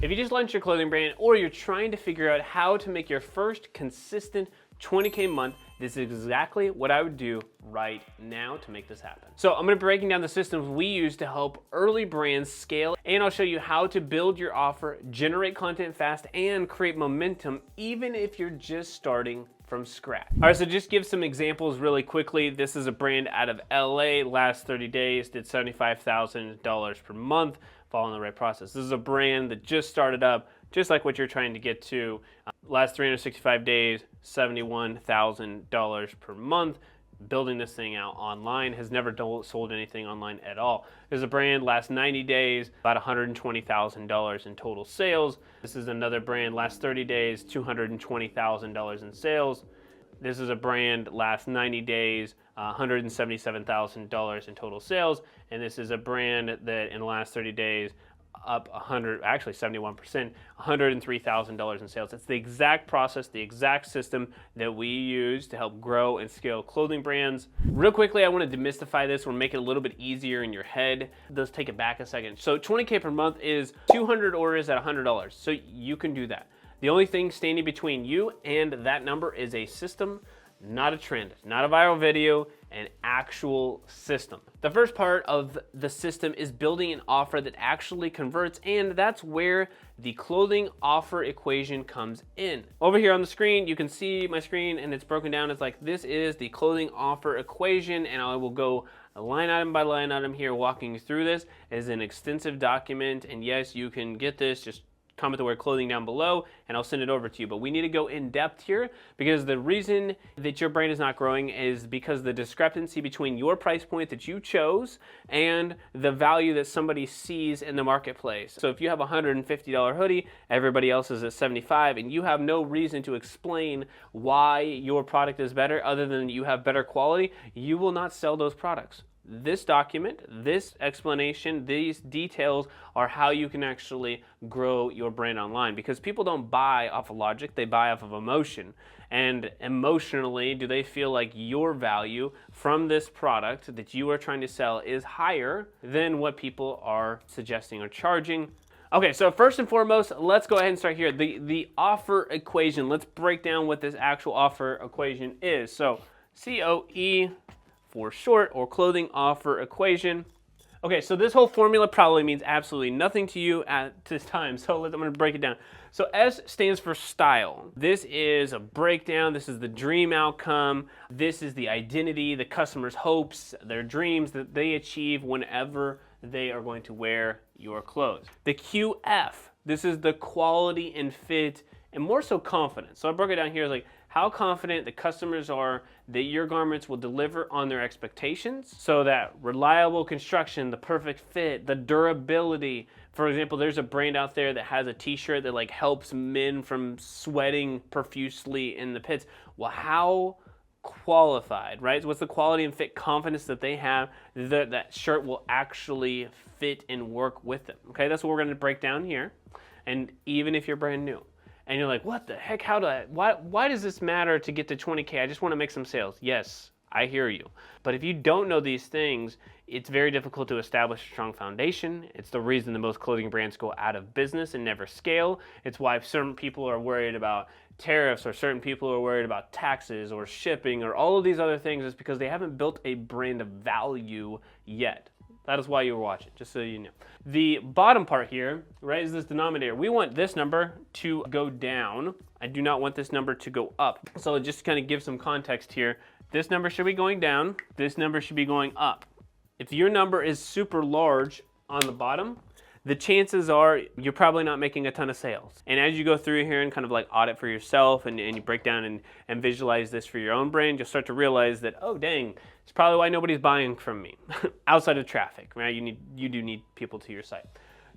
If you just launched your clothing brand or you're trying to figure out how to make your first consistent 20K month, this is exactly what I would do right now to make this happen. So I'm gonna be breaking down the systems we use to help early brands scale, and I'll show you how to build your offer, generate content fast, and create momentum even if you're just starting from scratch. All right, so just give some examples really quickly. This is a brand out of LA, last 30 days, did $75,000 per month, following the right process. This is a brand that just started up, just like what you're trying to get to. Last 365 days, $71,000 per month. Building this thing out online, has never sold anything online at all. There's a brand, last 90 days, about $120,000 in total sales. This is another brand, last 30 days, $220,000 in sales. This is a brand, last 90 days, $177,000 in total sales. And this is a brand that in the last 30 days, up 71%, $103,000 in sales. It's the exact process, the exact system that we use to help grow and scale clothing brands. Real quickly, I want to demystify this or make it a little bit easier in your head. Let's take it back a second. So 20K per month is 200 orders at $100. So you can do that. The only thing standing between you and that number is a system, not a trend, not a viral video, an actual system. The first part of the system is building an offer that actually converts, and that's where the clothing offer equation comes in. Over here on the screen, you can see my screen and it's broken down. It's like, this is the clothing offer equation, and I will go line item by line item here walking you through this. It is an extensive document, and yes, you can get this, just comment the word clothing down below and I'll send it over to you. But we need to go in depth here because the reason that your brand is not growing is because the discrepancy between your price point that you chose and the value that somebody sees in the marketplace. So if you have a $150 hoodie, everybody else is at $75, and you have no reason to explain why your product is better other than you have better quality, you will not sell those products. This document, this explanation, these details are how you can actually grow your brand online, because people don't buy off of logic, they buy off of emotion. And emotionally, do they feel like your value from this product that you are trying to sell is higher than what people are suggesting or charging? Okay, so first and foremost, let's go ahead and start here. The offer equation, let's break down what this actual offer equation is. So COE for short, or clothing offer equation. Okay, so this whole formula probably means absolutely nothing to you at this time, so I'm gonna break it down. So S stands for style. This is a breakdown, this is the dream outcome, this is the identity, the customer's hopes, their dreams that they achieve whenever they are going to wear your clothes. The QF, this is the quality and fit, and more so confidence. So I broke it down here as like how confident the customers are that your garments will deliver on their expectations. So that reliable construction, the perfect fit, the durability. For example, there's a brand out there that has a t-shirt that like helps men from sweating profusely in the pits. Well, how qualified, right? What's the quality and fit confidence that they have that that shirt will actually fit and work with them? Okay, that's what we're gonna break down here. And even if you're brand new, and you're like, what the heck, why does this matter to get to 20K? I just want to make some sales. Yes, I hear you. But if you don't know these things, it's very difficult to establish a strong foundation. It's the reason that most clothing brands go out of business and never scale. It's why certain people are worried about tariffs, or certain people are worried about taxes or shipping or all of these other things. It's because they haven't built a brand of value yet. That is why you were watching, just so you know. The bottom part here, right, is this denominator. We want this number to go down. I do not want this number to go up. So just to kind of give some context here, this number should be going down, this number should be going up. If your number is super large on the bottom, the chances are you're probably not making a ton of sales. And as you go through here and kind of like audit for yourself and you break down and visualize this for your own brand, you'll start to realize that, oh dang, it's probably why nobody's buying from me outside of traffic, right? You do need people to your site.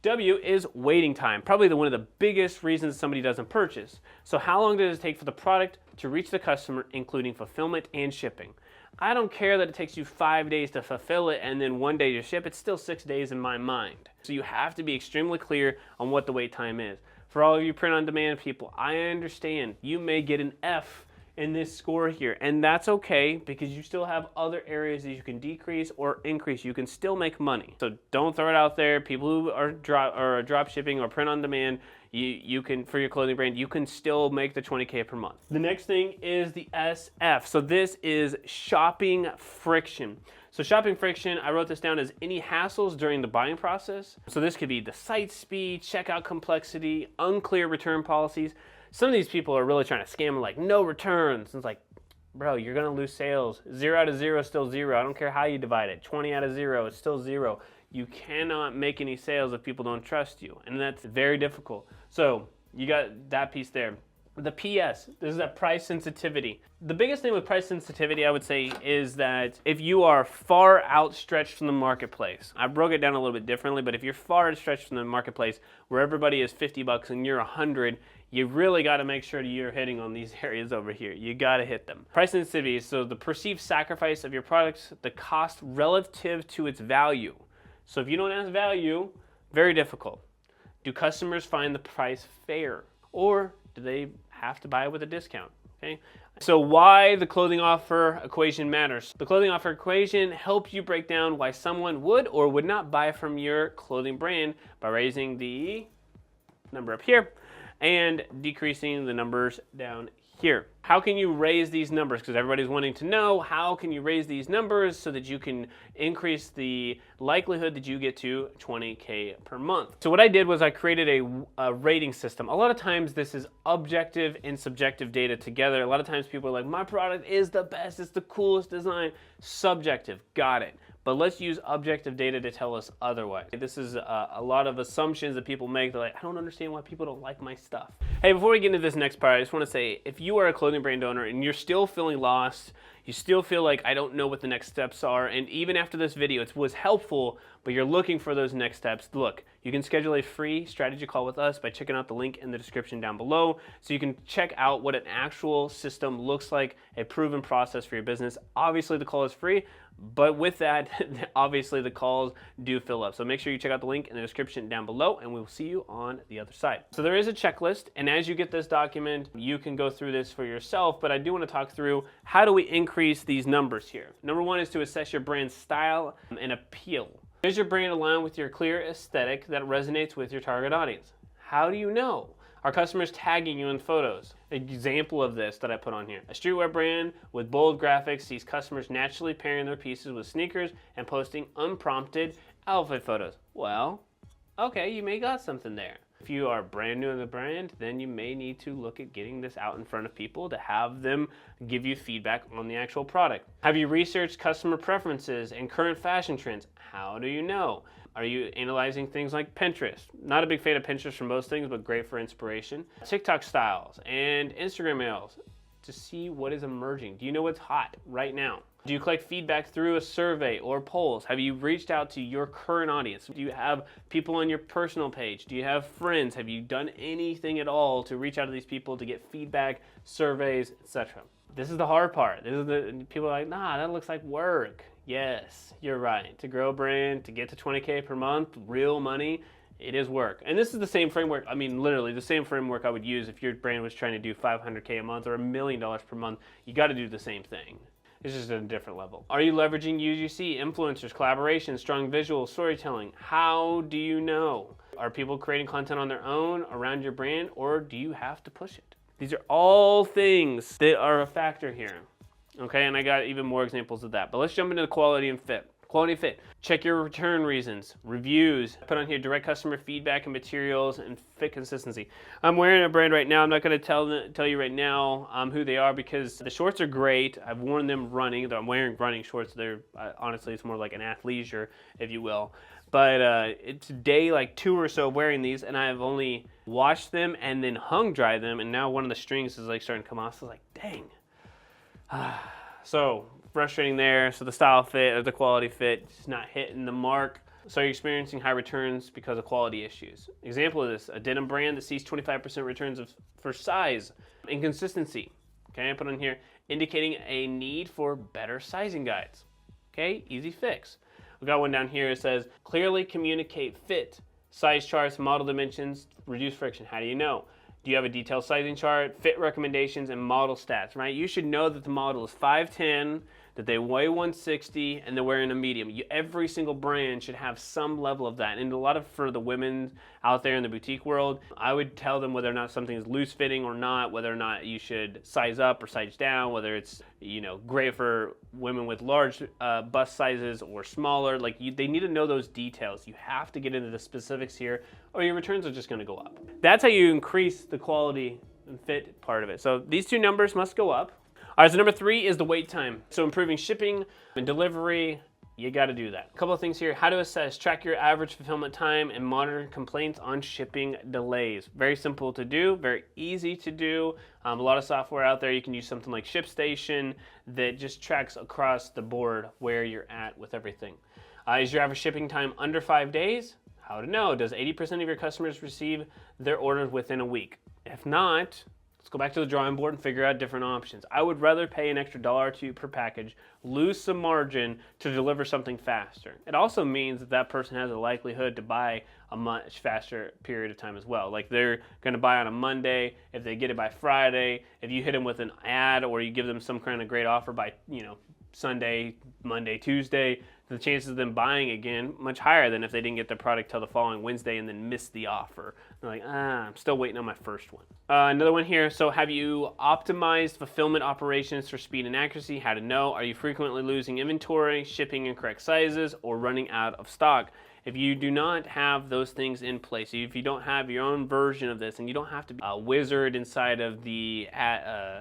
W is waiting time, probably one of the biggest reasons somebody doesn't purchase. So how long does it take for the product to reach the customer, including fulfillment and shipping? I don't care that it takes you 5 days to fulfill it and then 1 day to ship. It's still 6 days in my mind. So you have to be extremely clear on what the wait time is. For all of you print on demand people, I understand you may get an F in this score here. And that's okay, because you still have other areas that you can decrease or increase. You can still make money. So don't throw it out there. People who are drop shipping or print on demand, you can, for your clothing brand, you can still make the 20K per month. The next thing is the SF. So this is shopping friction. So shopping friction, I wrote this down as any hassles during the buying process. So this could be the site speed, checkout complexity, unclear return policies. Some of these people are really trying to scam, like no returns. It's like, bro, you're gonna lose sales. 0 out of 0 is still 0. I don't care how you divide it. 20 out of 0 is still 0. You cannot make any sales if people don't trust you, and that's very difficult. So you got that piece there. The PS, this is that price sensitivity. The biggest thing with price sensitivity, I would say, is that if you are far outstretched from the marketplace, I broke it down a little bit differently, but if you're far outstretched from the marketplace where everybody is $50 and you're 100, you really got to make sure that you're hitting on these areas over here. You got to hit them. Price sensitivity, so the perceived sacrifice of your products, the cost relative to its value. So if you don't have value, very difficult. Do customers find the price fair, or do they have to buy it with a discount? Okay. So why the clothing offer equation matters. The clothing offer equation helps you break down why someone would or would not buy from your clothing brand by raising the number up here and decreasing the numbers down here. How can you raise these numbers? Because everybody's wanting to know, how can you raise these numbers so that you can increase the likelihood that you get to 20K per month? So what I did was I created a rating system. A lot of times this is objective and subjective data together. A lot of times people are like, my product is the best, it's the coolest design. Subjective, got it. But let's use objective data to tell us otherwise. This is a lot of assumptions that people make. They're like, I don't understand why people don't like my stuff. Hey, before we get into this next part, I just want to say, if you are a clothing brand owner and you're still feeling lost, you still feel like I don't know what the next steps are, and even after this video, it was helpful, but you're looking for those next steps, look, you can schedule a free strategy call with us by checking out the link in the description down below, so you can check out what an actual system looks like, a proven process for your business. Obviously, the call is free, but with that, obviously the calls do fill up. So make sure you check out the link in the description down below, and we'll see you on the other side. So there is a checklist, and as you get this document, you can go through this for yourself, but I do want to talk through how do we increase these numbers here. Number one is to assess your brand style and appeal. Is your brand aligned with your clear aesthetic that resonates with your target audience? How do you know? Are customers tagging you in photos? Example of this that I put on here. A streetwear brand with bold graphics sees customers naturally pairing their pieces with sneakers and posting unprompted outfit photos. Well, okay, you may got something there. If you are brand new in the brand, then you may need to look at getting this out in front of people to have them give you feedback on the actual product. Have you researched customer preferences and current fashion trends? How do you know? Are you analyzing things like Pinterest? Not a big fan of Pinterest for most things, but great for inspiration. TikTok styles and Instagram reels to see what is emerging. Do you know what's hot right now? Do you collect feedback through a survey or polls? Have you reached out to your current audience? Do you have people on your personal page? Do you have friends? Have you done anything at all to reach out to these people to get feedback, surveys, etc.? This is the hard part. This is the people are like, nah, that looks like work. Yes, you're right. To grow a brand, to get to 20K per month, real money, it is work. And this is the same framework, I mean, literally the same framework I would use if your brand was trying to do $500K a month or $1 million per month. You got to do the same thing. It's just at a different level. Are you leveraging UGC, influencers, collaboration, strong visual storytelling? How do you know? Are people creating content on their own around your brand, or do you have to push it? These are all things that are a factor here. Okay, and I got even more examples of that. But let's jump into the quality and fit. Quality and fit. Check your return reasons, reviews. Put on here direct customer feedback and materials, and fit consistency. I'm wearing a brand right now. I'm not going to tell you right now who they are, because the shorts are great. I've worn them running. I'm wearing running shorts. They're honestly, it's more like an athleisure, if you will. But it's day like 2 or so wearing these, and I've only washed them and then hung dry them, and now one of the strings is like starting to come off. So I was like, dang. So frustrating there. So the style fit or the quality fit is not hitting the mark. So you're experiencing high returns because of quality issues. Example of this, a denim brand that sees 25% returns for size. Inconsistency. Okay, I put on here, indicating a need for better sizing guides. Okay, easy fix. We got one down here. It says, clearly communicate fit, size charts, model dimensions, reduce friction. How do you know? Do you have a detailed sizing chart, fit recommendations, and model stats, right? You should know that the model is 5'10", that they weigh 160, and they're wearing a medium. Every single brand should have some level of that. And a lot of, for the women out there in the boutique world, I would tell them whether or not something is loose fitting or not, whether or not you should size up or size down, whether it's, you know, great for women with large bust sizes or smaller. Like, they need to know those details. You have to get into the specifics here, or your returns are just going to go up. That's how you increase the quality and fit part of it. So these two numbers must go up. All right, so number 3 is the wait time. So improving shipping and delivery, you got to do that. A couple of things here. How to assess, track your average fulfillment time, and monitor complaints on shipping delays. Very simple to do, very easy to do. A lot of software out there. You can use something like ShipStation that just tracks across the board where you're at with everything. Is your average shipping time under 5 days? How to know? Does 80% of your customers receive their orders within a week? If not, let's go back to the drawing board and figure out different options. I would rather pay an extra $1 or $2 per package, lose some margin to deliver something faster. It also means that that person has a likelihood to buy a much faster period of time as well. Like, they're going to buy on a Monday. If they get it by Friday, if you hit them with an ad or you give them some kind of great offer by, you know, Sunday, Monday, Tuesday, the chances of them buying again much higher than if they didn't get their product till the following Wednesday and then missed the offer. They're like, I'm still waiting on my first one. Another one here. So have you optimized fulfillment operations for speed and accuracy? How to know? Are you frequently losing inventory, shipping incorrect sizes, or running out of stock? If you do not have those things in place, if you don't have your own version of this, and you don't have to be a wizard inside of the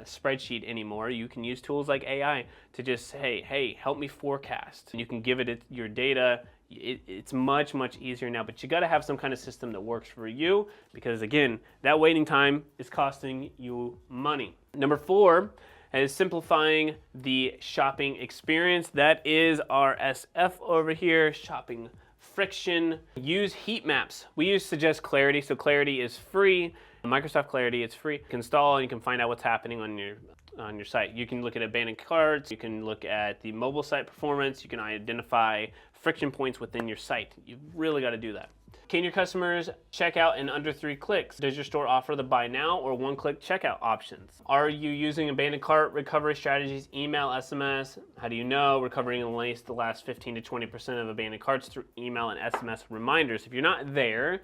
spreadsheet anymore, you can use tools like AI to just say, hey, help me forecast. And you can give it your data. It's much, much easier now, but you got to have some kind of system that works for you, because again, that waiting time is costing you money. Number 4 is simplifying the shopping experience. That is our SF over here, shopping friction. Use heat maps. We use Suggest Clarity. So Clarity is free. Microsoft Clarity, it's free. You can install and you can find out what's happening on your site. You can look at abandoned carts. You can look at the mobile site performance. You can identify friction points within your site. You've really got to do that. Can your customers check out in under 3 clicks? Does your store offer the buy now or one-click checkout options? Are you using abandoned cart recovery strategies, email, SMS? How do you know? Recovering at least the last 15 to 20% of abandoned carts through email and SMS reminders. If you're not there,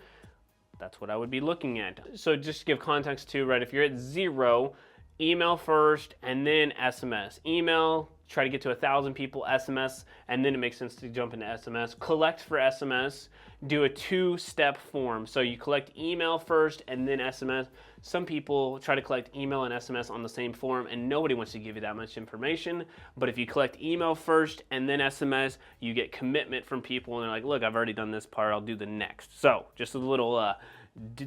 that's what I would be looking at. So just to give context to, right, if you're at 0, email first and then SMS. Email, try to get to 1,000 people, SMS, and then it makes sense to jump into SMS. Collect for SMS, do a 2-step form. So you collect email first and then SMS. Some people try to collect email and SMS on the same form, and nobody wants to give you that much information. But if you collect email first and then SMS, you get commitment from people, and they're like, look, I've already done this part, I'll do the next. So just a little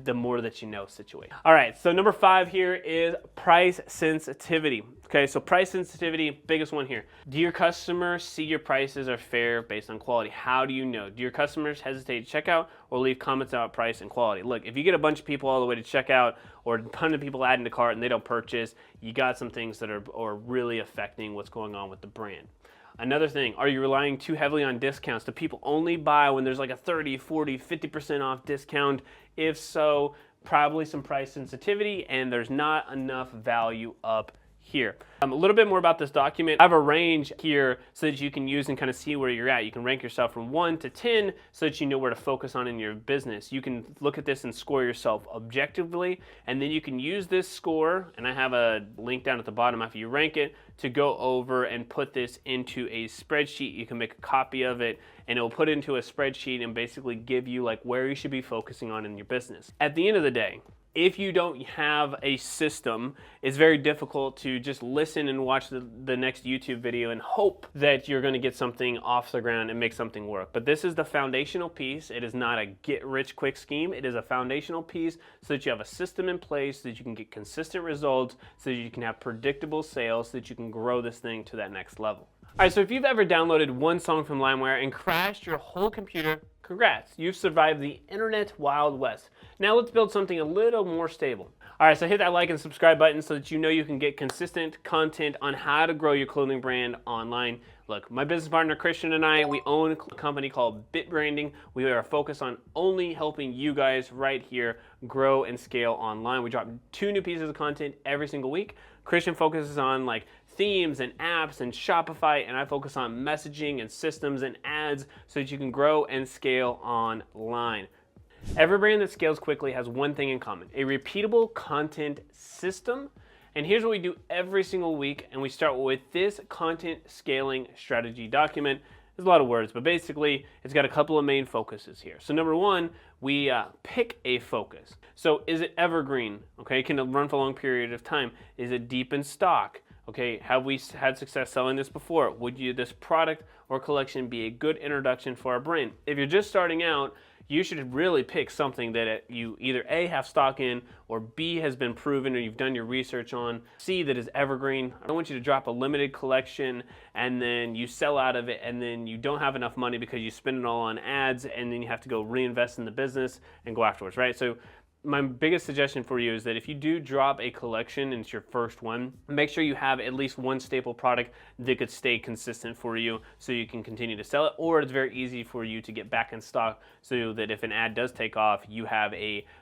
the more that you know situation. All right, so number 5 here is price sensitivity. Okay, so price sensitivity, biggest one here. Do your customers see your prices are fair based on quality? How do you know? Do your customers hesitate to check out or leave comments about price and quality? Look, if you get a bunch of people all the way to check out or a ton of people adding to cart and they don't purchase, you got some things that are really affecting what's going on with the brand. Another thing, are you relying too heavily on discounts? Do people only buy when there's like a 30, 40, 50% off discount? If so, probably some price sensitivity and there's not enough value up here. A little bit more about this document. I have a range here so that you can use and kind of see where you're at. You can rank yourself from 1 to 10 so that you know where to focus on in your business. You can look at this and score yourself objectively, and then you can use this score, and I have a link down at the bottom after you rank it, to go over and put this into a spreadsheet. You can make a copy of it, and it will put it into a spreadsheet and basically give you like where you should be focusing on in your business. At the end of the day, if you don't have a system, it's very difficult to just listen and watch the next YouTube video and hope that you're going to get something off the ground and make something work. But this is the foundational piece. It is not a get-rich-quick scheme. It is a foundational piece so that you have a system in place, so that you can get consistent results, so that you can have predictable sales, so that you can grow this thing to that next level. All right, so if you've ever downloaded one song from LimeWire and crashed your whole computer, congrats, you've survived the internet Wild West. Now let's build something a little more stable. All right, so hit that like and subscribe button so that you know you can get consistent content on how to grow your clothing brand online. Look, my business partner Christian and I, we own a company called Bit Branding. We are focused on only helping you guys right here grow and scale online. We drop 2 new pieces of content every single week. Christian focuses on like themes and apps and Shopify, and I focus on messaging and systems and ads so that you can grow and scale online. Every brand that scales quickly has one thing in common: a repeatable content system. And here's what we do every single week, and we start with this content scaling strategy document. There's a lot of words, but basically it's got a couple of main focuses here. So number 1, we pick a focus. So is it evergreen? Okay, can it run for a long period of time? Is it deep in stock? Okay, have we had success selling this before? Would this product or collection be a good introduction for our brand? If you're just starting out, you should really pick something that you either A, have stock in, or B, has been proven or you've done your research on, C, that is evergreen. I don't want you to drop a limited collection and then you sell out of it and then you don't have enough money because you spend it all on ads and then you have to go reinvest in the business and go afterwards, right? So my biggest suggestion for you is that if you do drop a collection and it's your first one, make sure you have at least one staple product that could stay consistent for you so you can continue to sell it, or it's very easy for you to get back in stock so that if an ad does take off, you have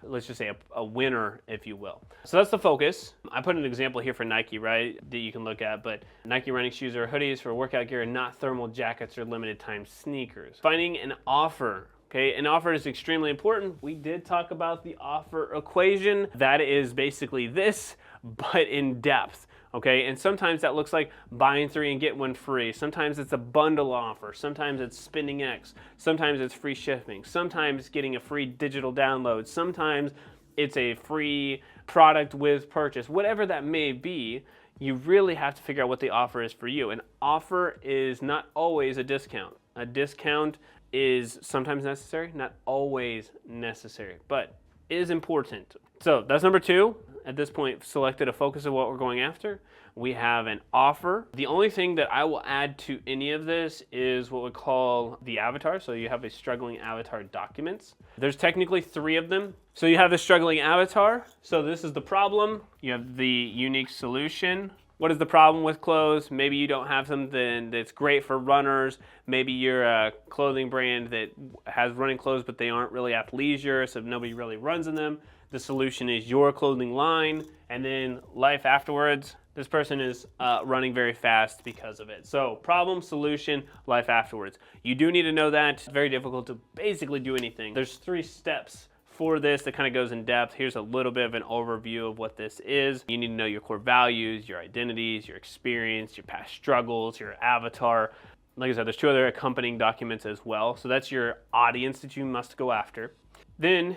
let's just say a winner, if you will. So that's the focus. I put an example here for Nike, right, that you can look at, but Nike running shoes or hoodies for workout gear, not thermal jackets or limited time sneakers. Finding an offer. Okay, an offer is extremely important. We did talk about the offer equation. That is basically this, but in depth. Okay, and sometimes that looks like buying 3 and get 1 free. Sometimes it's a bundle offer. Sometimes it's spending X. Sometimes it's free shipping. Sometimes getting a free digital download. Sometimes it's a free product with purchase. Whatever that may be, you really have to figure out what the offer is for you. An offer is not always a discount. A discount is sometimes necessary, not always necessary, but is important. So that's number 2. At this point, selected a focus of what we're going after. We have an offer. The only thing that I will add to any of this is what we call the avatar. So you have a struggling avatar documents. There's technically 3 of them. So you have the struggling avatar. So this is the problem. You have the unique solution. What is the problem with clothes? Maybe you don't have something that's great for runners. Maybe you're a clothing brand that has running clothes, but they aren't really athleisure, so nobody really runs in them. The solution is your clothing line, and then life afterwards. This person is running very fast because of it. So problem, solution, life afterwards. You do need to know that. It's very difficult to basically do anything. There's 3 steps for this that kind of goes in depth. Here's a little bit of an overview of what this is. You need to know your core values, your identities, your experience, your past struggles, your avatar. Like I said, there's 2 other accompanying documents as well. So that's your audience that you must go after. Then,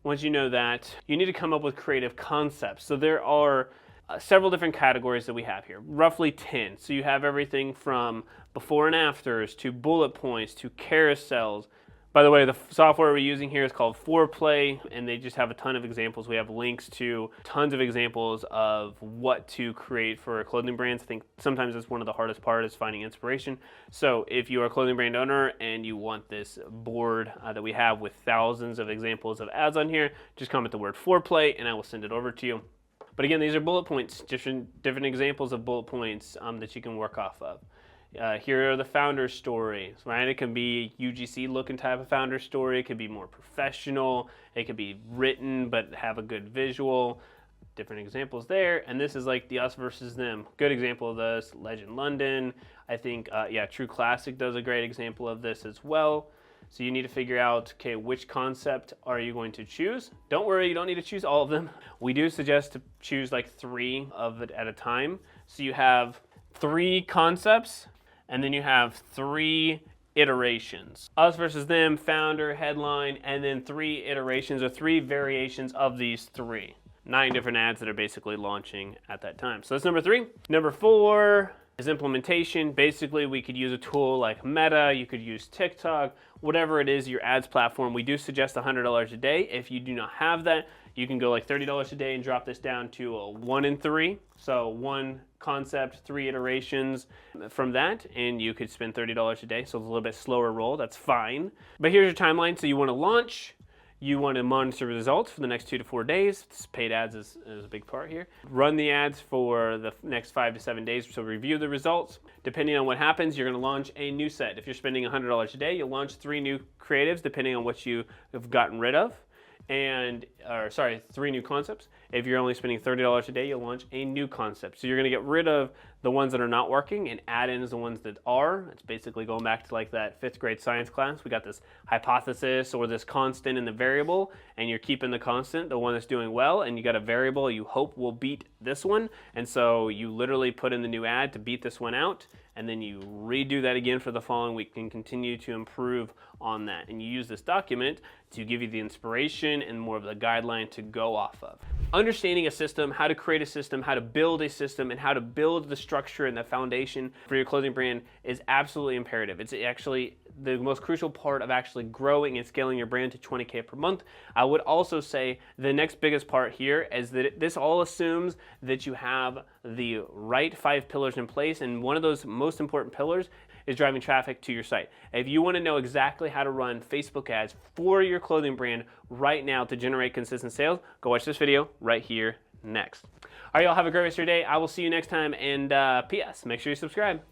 once you know that, you need to come up with creative concepts. So there are several different categories that we have here, roughly 10. So you have everything from before and afters to bullet points to carousels. By the way, the software we're using here is called Foreplay, and they just have a ton of examples. We have links to tons of examples of what to create for clothing brands. I think sometimes that's one of the hardest parts is finding inspiration. So if you are a clothing brand owner and you want this board that we have with thousands of examples of ads on here, just comment the word Foreplay and I will send it over to you. But again, these are bullet points, different examples of bullet points that you can work off of. Here are the founder stories, right? It can be UGC looking type of founder story. It could be more professional. It could be written but have a good visual. Different examples there. And this is like the us versus them. Good example of this. Legend London. I think, True Classic does a great example of this as well. So you need to figure out, okay, which concept are you going to choose? Don't worry, you don't need to choose all of them. We do suggest to choose like 3 of it at a time. So you have 3 concepts, and then you have 3 iterations. Us versus them, founder, headline, and then 3 iterations or 3 variations of these 3. 9 different ads that are basically launching at that time. So that's number 3. Number 4 is implementation. Basically, we could use a tool like Meta, you could use TikTok, whatever it is, your ads platform. We do suggest $100 a day. If you do not have that, you can go like $30 a day and drop this down to a 1 in 3. So 1 concept, 3 iterations from that, and you could spend $30 a day. So it's a little bit slower roll, that's fine. But here's your timeline. So you want to launch, You want to monitor the results for the next 2 to 4 days. Paid ads is a big part here. Run the ads for the next 5 to 7 days to review the results. Depending on what happens, you're going to launch a new set. If you're spending $100 a day, you'll launch 3 new creatives depending on what you have gotten rid of. 3 new concepts. If you're only spending $30 a day, you'll launch a new concept. So you're going to get rid of the ones that are not working and add in the ones that are. It's basically going back to like that 5th grade science class. We got this hypothesis or this constant and the variable, and you're keeping the constant, the one that's doing well, and you got a variable you hope will beat this one. And so you literally put in the new ad to beat this one out, and then you redo that again for the following week and continue to improve on that. And you use this document to give you the inspiration and more of the guideline to go off of. Understanding a system, how to create a system, how to build a system, and how to build the structure and the foundation for your clothing brand is absolutely imperative. It's actually the most crucial part of actually growing and scaling your brand to 20K per month. I would also say the next biggest part here is that this all assumes that you have the right 5 pillars in place, and one of those most important pillars is driving traffic to your site. If you want to know exactly how to run Facebook ads for your clothing brand right now to generate consistent sales, go watch this video right here next. All right, y'all, have a great rest of your day. I will see you next time, and P.S. make sure you subscribe.